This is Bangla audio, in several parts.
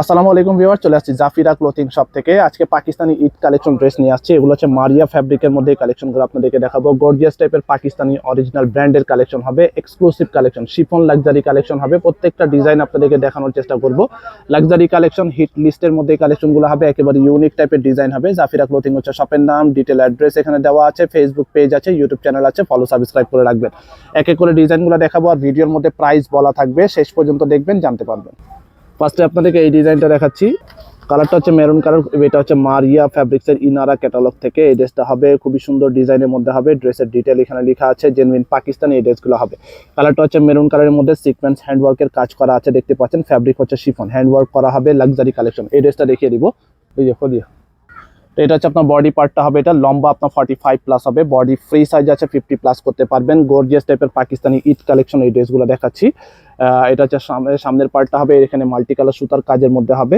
আসসালামু আলাইকুম ভিউয়ার, চলে আসছি জাফিরা ক্লোথিং শপ থেকে। আজকে পাকিস্তানি ঈদ কালেকশন ড্রেস নিয়ে আসছি। এগুলো হচ্ছে মারিয়া ফ্যাব্রিকের মধ্যে এই কালেকশনগুলো আপনাদেরকে দেখাবো। গর্জিয়াস টাইপের পাকিস্তানি অরিজিনাল ব্র্যান্ডের কালেকশন হবে, exclusive collection, chiffon luxury collection হবে। প্রত্যেকটা ডিজাইন আপনাদেরকে দেখানোর চেষ্টা করব। লাক্সারি কালেকশন, হিট লিস্টের মধ্যে এই কালেকশনগুলো হবে, একেবারে ইউনিক টাইপের ডিজাইন হবে। জাফিরা ক্লোথিং হচ্ছে শপের নাম, ডিটেল অ্যাড্রেস এখানে দেওয়া আছে, ফেসবুক পেজ আছে, ইউটিউব চ্যানেল আছে, ফলো সাবস্ক্রাইব করে রাখবেন। এক এক করে ডিজাইনগুলো দেখাবো আর ভিডিওর মধ্যে প্রাইস বলা থাকবে, শেষ পর্যন্ত দেখবেন, জানতে পারবেন। ফার্স্টে আপনাদেরকে এই ডিজাইনটা দেখাচ্ছি। কালারটা হচ্ছে মেরুন কালার। এটা হচ্ছে মারিয়া ফ্যাব্রিক্সের ইনারা ক্যাটালগ থেকে এই ড্রেসটা হবে। খুবই সুন্দর ডিজাইনের মধ্যে হবে। ড্রেসের ডিটেল এখানে লেখা আছে, জেনুইন পাকিস্তানি এই ড্রেসগুলো হবে। কালারটা হচ্ছে মেরুন কালারের মধ্যে সিকোয়েন্স হ্যান্ডওয়ার্কের কাজ করা আছে, দেখতে পাচ্ছেন। ফ্যাব্রিক হচ্ছে শিফন, হ্যান্ডওয়ার্ক করা হবে, লাক্সারি কালেকশন। এই ড্রেসটা দেখিয়ে দিব। এই দেখো দিয়ে, তো এটা হচ্ছে আপনার বডি পার্টটা হবে। এটা লম্বা আপনার 45 প্লাস হবে, বডি ফ্রি সাইজ আছে, 50 প্লাস করতে পারবেন। গর্জিয়াস টাইপের পাকিস্তানি ঈদ কালেকশন এই ড্রেসগুলো দেখাচ্ছি। এটা হচ্ছে সামনের পার্টটা হবে, এখানে মাল্টি কালার সুতার কাজের মধ্যে হবে,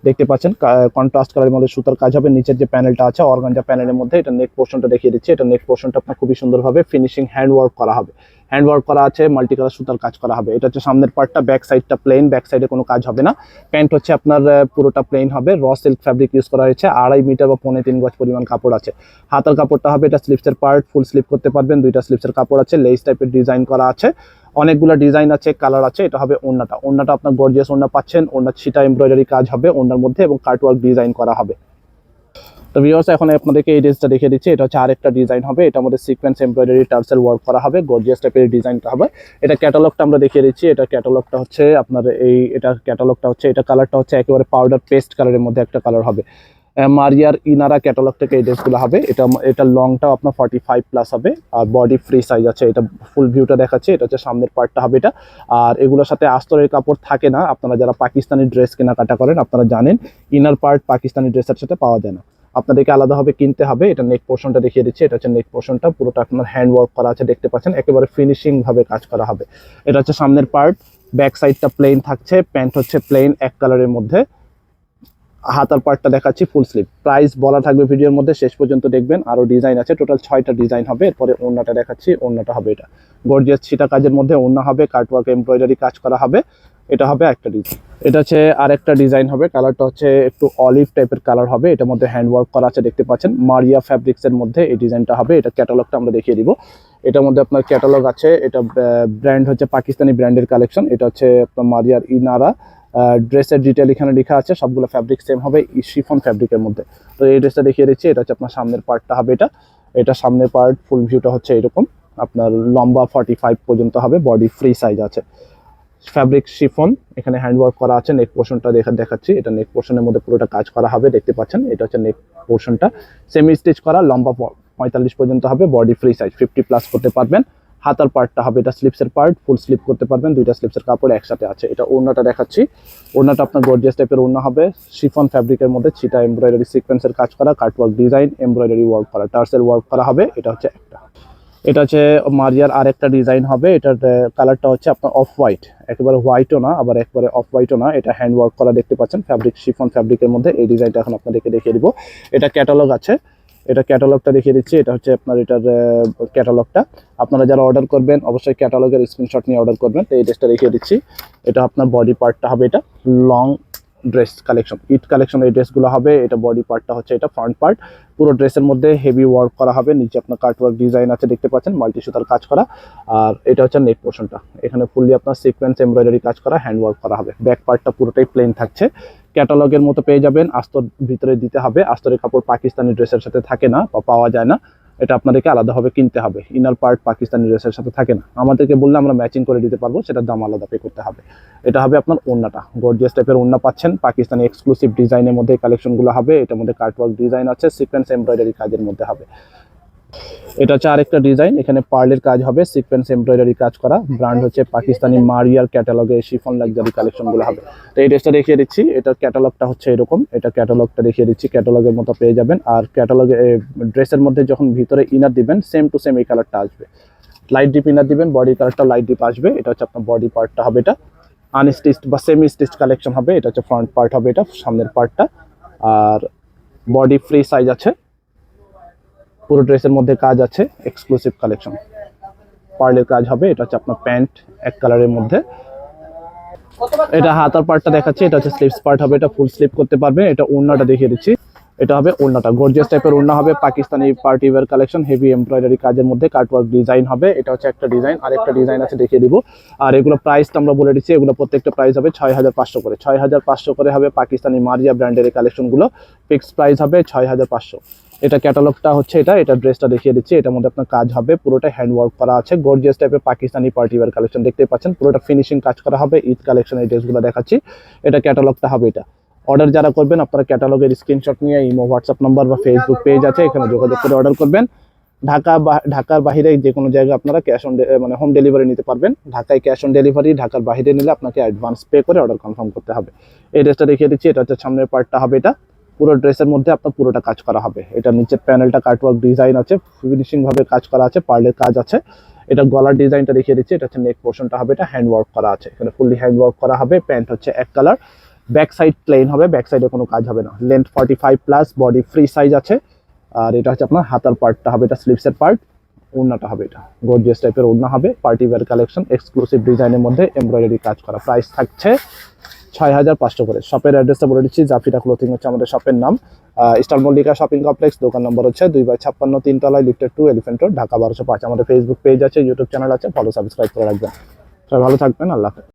দেখতে পাচ্ছেন। কন্ট্রাস্ট কালারের মধ্যে সুতার কাজ হবে। নিচের যে প্যানেলটা আছে অর্গানজা প্যানেলের মধ্যে, এটা নেক পোর্শনটা দেখিয়ে দিচ্ছি। এটা নেক পোর্শনটা আপনার খুবই সুন্দরভাবে ফিনিশিং হ্যান্ডওয়ার্ক করা হবে, হ্যান্ডওয়ার্ক করা আছে, মাল্টি কালার সুতার কাজ করা হবে। এটা হচ্ছে সামনের পার্টটা, ব্যাক সাইডটা প্লেন, ব্যাক সাইডে কোনো কাজ হবে না। প্যান্ট হচ্ছে আপনার পুরোটা প্লেন হবে, র সিল্ক ফ্যাব্রিক ইউজ করা হয়েছে। 2.5 মিটার বা 3.25 গজ পরিমাণ কাপড় আছে। হাতার কাপড়টা হবে, এটা স্লিপসের পার্ট, ফুল স্লিপ করতে পারবেন। দুইটা স্লিপসের কাপড় আছে, লেস টাইপের ডিজাইন করা আছে, অনেকগুলো ডিজাইন আছে, কালার আছে। এটা হবে ওড়নাটা। ওড়নাটা আপনার গর্জিয়াস ওড়না পাচ্ছেন। ওড়নার ছিটা এমব্রয়ডারি কাজ হবে ওড়নার মধ্যে এবং কাটওয়ার্ক ডিজাইন করা হবে। তো ভিউয়ার্স, এখন আপনাদেরকে এই ড্রেসটা দেখিয়ে দিচ্ছি। এটা হচ্ছে আরেকটা ডিজাইন হবে, এটার মধ্যে সিকোয়েন্স এমব্রয়ডারি টার্সেল ওয়ার্ক করা হবে, গর্জিয়াস টাইপের ডিজাইনটা হবে। এটা ক্যাটালগটা আমরা দেখিয়ে দিচ্ছি। এটা ক্যাটালগটা হচ্ছে আপনার এটা ক্যাটালগটা হচ্ছে, এটা কালারটা হচ্ছে একেবারে পাউডার পেস্ট কালারের মধ্যে একটা কালার হবে। মারিয়ার ইনারা ক্যাটালগ থেকে এই ড্রেসগুলো হবে। এটা লংটাও আপনার 45 প্লাস হবে আর বডি ফ্রি সাইজ আছে। এটা ফুল ভিউটা দেখাচ্ছে। এটা হচ্ছে সামনের পার্টটা হবে এটা। আর এগুলোর সাথে আস্তরের কাপড় থাকে না। আপনারা যারা পাকিস্তানি ড্রেস কেনাকাটা করেন আপনারা জানেন, ইনার পার্ট পাকিস্তানি ড্রেসের সাথে পাওয়া যায় না, আপনাদেরকে আলাদাভাবে কিনতে হবে। এটা নেক পোর্শনটা দেখিয়ে দিচ্ছি। এটা হচ্ছে নেক পোর্শনটা, পুরোটা আপনার হ্যান্ড ওয়ার্ক করা আছে, দেখতে পাচ্ছেন, একেবারে ফিনিশিং ভাবে কাজ করা হবে। এটা হচ্ছে সামনের পার্ট, ব্যাক সাইডটা প্লেন থাকছে, প্যান্ট হচ্ছে প্লেন এক কালারের মধ্যে। হাতার পার্টটা দেখাচ্ছি ফুল স্লিভ। প্রাইস বলা থাকবে ভিডিওর মধ্যে, শেষ পর্যন্ত দেখবেন। আরো ডিজাইন আছে, টোটাল 6টা ডিজাইন হবে। এরপরে ওড়নাটা দেখাচ্ছি। ওড়নাটা হবে এটা গর্জিয়াস ছিটা কাজের মধ্যে ওড়না হবে, কাটওয়ার্ক এমব্রয়ডারি কাজ করা হবে। এটা হবে একটা ডিজাইন। এটা হচ্ছে আরেকটা ডিজাইন হবে। কালারটা হচ্ছে একটু অলিভ টাইপের কালার হবে। এটার মধ্যে হ্যান্ড ওয়ার্ক করা আছে, দেখতে পাচ্ছেন। মারিয়া ফ্যাব্রিক্স এর মধ্যে এই ডিজাইনটা হবে। এটা ক্যাটালগটা আমরা দেখিয়ে দিব। এটার মধ্যে আপনার ক্যাটালগ আছে। এটা ব্র্যান্ড হচ্ছে পাকিস্তানি ব্র্যান্ডের কালেকশন। এটা হচ্ছে আপনার মারিয়ার ইনারা। ড্রেসের ডিটেল এখানে লেখা আছে, সবগুলো ফ্যাব্রিক সেম হবে, শিফন ফ্যাব্রিকের মধ্যে। তো এই ড্রেসটা দেখিয়ে দিচ্ছি। এটা হচ্ছে আপনার সামনের পার্টটা হবে। এটা সামনের পার্ট ফুল ভিউটা হচ্ছে এরকম, আপনার লম্বা 45 পর্যন্ত হবে, বডি ফ্রি সাইজ আছে, ফ্যাব্রিক শিফন। এখানে হ্যান্ডওয়ার্ক করা আছে। নেক পোর্শনটা দেখাচ্ছি। এটা নেক পোর্শনের মধ্যে পুরোটা কাজ করা হবে, দেখতে পাচ্ছেন। এটা হচ্ছে নেক পোর্শনটা, সেমি স্টিচ করা, লম্বা 45 পর্যন্ত হবে, বডি ফ্রি সাইজ, 50 প্লাস করতে পারবেন। হাতার পার্টটা হবে, এটা স্লিপসের পার্ট, ফুল স্লিপ করতে পারবেন। দুইটা স্লিপসের কাপড় একসাথে আছে। এটা ওড়নাটা দেখাচ্ছি। ওড়নাটা আপনার গর্জিয়াস টাইপের ওড়না হবে, শিফন ফ্যাব্রিকের মধ্যে ছিটা এমব্রয়ডারি সিকোয়েন্সের কাজ করা, কাটওয়ার্ক ডিজাইন, এমব্রয়ডারি ওয়ার্ক করা, টার্সেল ওয়ার্ক করা হবে। এটা হচ্ছে একটা। এটা হচ্ছে মারিয়ার আরেকটা ডিজাইন হবে। এটার কালারটা হচ্ছে আপনার অফ হোয়াইট, একেবারে হোয়াইটও না আবার একবারে অফ হোয়াইটও না। এটা হ্যান্ড ওয়ার্ক করা, দেখতে পাচ্ছেন, ফ্যাব্রিক শিফন ফ্যাব্রিকের মধ্যে। এই ডিজাইনটা এখন আপনাদেরকে দেখিয়ে দিব। এটা ক্যাটালগ আছে, এটা ক্যাটালগটা দেখিয়ে দিচ্ছি। এটা হচ্ছে আপনার এটার ক্যাটালগটা। আপনারা যারা অর্ডার করবেন অবশ্যই ক্যাটালগের স্ক্রিনশট নিয়ে অর্ডার করবেন। তো এই ড্রেসটা দেখিয়ে দিচ্ছি। এটা আপনার বডি পার্টটা হবে, এটা long dress collection, Eid collection এই ড্রেসগুলো হবে। এটা বডি পার্টটা হচ্ছে এটা ফ্রন্ট পার্ট, পুরো ড্রেসের মধ্যে হেভি ওয়ার্ক করা হবে। নিচে আপনার কাটওয়ার্ক ডিজাইন আছে, দেখতে পাচ্ছেন, মাল্টি সুতার কাজ করা। আর এটা হচ্ছে নেক পোর্শনটা, এখানে ফুললি আপনার সিকোয়েন্স এমব্রয়ডারি কাজ করা, হ্যান্ড ওয়ার্ক করা হবে। ব্যাক পার্টটা পুরোটাই প্লেন থাকছে, ক্যাটালগের মতো পেয়ে যাবেন। আস্তর ভিতরে দিতে হবে, আস্তরের কাপড় পাকিস্তানি ড্রেসের সাথে থাকে না বা পাওয়া যায় না, এটা আপনাদেরকে আলাদাভাবে কিনতে হবে। ইনার পার্ট পাকিস্তানি ড্রেসের সাথে থাকে না, আমাদেরকে বললে আমরা ম্যাচিং করে দিতে পারবো, সেটার দাম আলাদা পে করতে হবে। এটা হবে আপনার ওড়নাটা, গর্জিয়াস টাইপের ওড়না পাচ্ছেন, পাকিস্তানি এক্সক্লুসিভ ডিজাইনের মধ্যে কালেকশনগুলো হবে। এটার মধ্যে কাটওয়ার্ক ডিজাইন আছে, সিকোয়েন্স এমব্রয়ডারি কাজের মধ্যে হবে। এটা হচ্ছে আরেকটা ডিজাইন, এখানে পার্লের কাজ হবে, সিকোয়েন্স এমব্রয়ডারি কাজ করা। ব্র্যান্ড হচ্ছে পাকিস্তানি মারিয়ার ক্যাটালগে শিফন লাক্সারি কালেকশনগুলো হবে। তো এই ড্রেসটা দেখিয়ে দিচ্ছি। এটার ক্যাটালগটা হচ্ছে এরকম, এটা ক্যাটালগটা দেখিয়ে দিচ্ছি, ক্যাটালগের মতো পেয়ে যাবেন। আর ক্যাটালগে ড্রেসের মধ্যে যখন ভিতরে ইনার দিবেন সেম টু সেম এই কালারটা আসবে, লাইট ডিপ ইনার দিবেন, বডি কালারটা লাইট ডিপ আসবে। এটা হচ্ছে আপনার বডি পার্টটা হবে, এটা আনস্টিচড বা সেমি স্টিচ কালেকশন হবে। এটা হচ্ছে ফ্রন্ট পার্ট হবে, এটা সামনের পার্টটা। আর বডি ফ্রি সাইজ আছে, পুরো ড্রেসের মধ্যে কাজ আছে, এক্সক্লুসিভ কালেকশন, পার্লের কাজ হবে। এটা হচ্ছে আপনার প্যান্ট এক কালারের মধ্যে, এটা হাতার পার্টটা দেখাচ্ছি, এটা হচ্ছে স্লিভস পার্ট হবে, এটা ফুল স্লিপ করতে পারবে। এটা ওড়নাটা দেখিয়ে দিচ্ছি, এটা হবে ওড়নাটা, গর্জিয়াস টাইপের ওড়না হবে, Pakistani party wear collection, heavy embroidery কাজের মধ্যে কাটওয়ার্ক ডিজাইন হবে। এটা হচ্ছে একটা ডিজাইন, আর একটা ডিজাইন আছে দেখিয়ে দিব। আর এগুলো প্রাইসটা আমরা বলে দিচ্ছি, এগুলো প্রত্যেকটা প্রাইস হবে 6500 করে, 6500 করে হবে পাকিস্তানি মারিয়া ব্র্যান্ডের এই কালেকশনগুলো, ফিক্সড প্রাইস হবে 6500। এটা ক্যাটালগটা হচ্ছে এটা ড্রেসটা দেখিয়ে দিচ্ছি, এটার মধ্যে আপনার কাজ হবে, পুরোটা হ্যান্ড ওয়ার্ক করা আছে, গর্জিয়াস টাইপের পাকিস্তানি পার্টি ওয়্যার কালেকশন দেখতেই পাচ্ছেন, পুরোটা ফিনিশিং কাজ করা হবে, ঈদ কালেকশন এই ড্রেসগুলো দেখাচ্ছি। এটা ক্যাটালগটা হবে। এটা অর্ডার যারা করবেন আপনারা ক্যাটালগের স্ক্রিনশট নিয়ে ইমো, হোয়াটসঅ্যাপ নাম্বার বা ফেসবুক পেজ আছে, এখানে যোগাযোগ করে অর্ডার করবেন। ঢাকার বাইরে যে কোনো জায়গায় আপনারা ক্যাশ অন মানে হোম ডেলিভারি নিতে পারবেন। ঢাকায় ক্যাশ অন ডেলিভারি, ঢাকার বাইরে নিলে আপনাকে অ্যাডভান্স পে করে অর্ডার কনফার্ম করতে হবে। এই ড্রেসটা দেখিয়ে দিচ্ছি, এটা হচ্ছে সামনের পার্টটা হবে, এটা পুরো ড্রেসের মধ্যে আপনার পুরোটা কাজ করা হবে। এটা নিচের প্যানেলটা কাটওয়ার্ক ডিজাইন আছে, ফিনিশিং ভাবে কাজ করা আছে, পার্লের কাজ আছে। এটা গলার ডিজাইনটা দেখিয়ে দিচ্ছি, এটা হচ্ছে নেক পোর্শনটা হবে, এটা হ্যান্ড ওয়ার্ক করা আছে, এখানে ফুললি হ্যান্ড ওয়ার্ক করা হবে। প্যান্ট হচ্ছে এক কালার, ব্যাক সাইড প্লেন হবে, ব্যাক সাইডে কোনো কাজ হবে না। Length 45 plus, body free size আছে। আর এটা হচ্ছে আপনার হাতার পার্টটা হবে, এটা স্লিভসের পার্ট। ওড়নাটা হবে, এটা গর্জিয়াস টাইপের ওড়না হবে, পার্টি ওয়্যার কালেকশন, এক্সক্লুসিভ ডিজাইনের মধ্যে এমব্রয়ডারি কাজ করা। প্রাইস থাকছে 6500 করে। শপের অ্যাড্রেসটা বলে দিচ্ছি, জাফিরা ক্লোথিং হচ্ছে আমাদের শপের নাম। স্টার মল্লিকা শপিং কমপ্লেক্স, দোকান নম্বর হচ্ছে 2/56, 3 তলায়, লিফটেড 2, এলিফ্যান্ট রোড, ঢাকা 1205। আমাদের ফেসবুক পেজ আছে, ইউটিউব চ্যানেল আছে, ফলো সাবস্ক্রাইব করে রাখবেন। সবাই ভালো থাকবেন, আল্লাহ হাফেজ।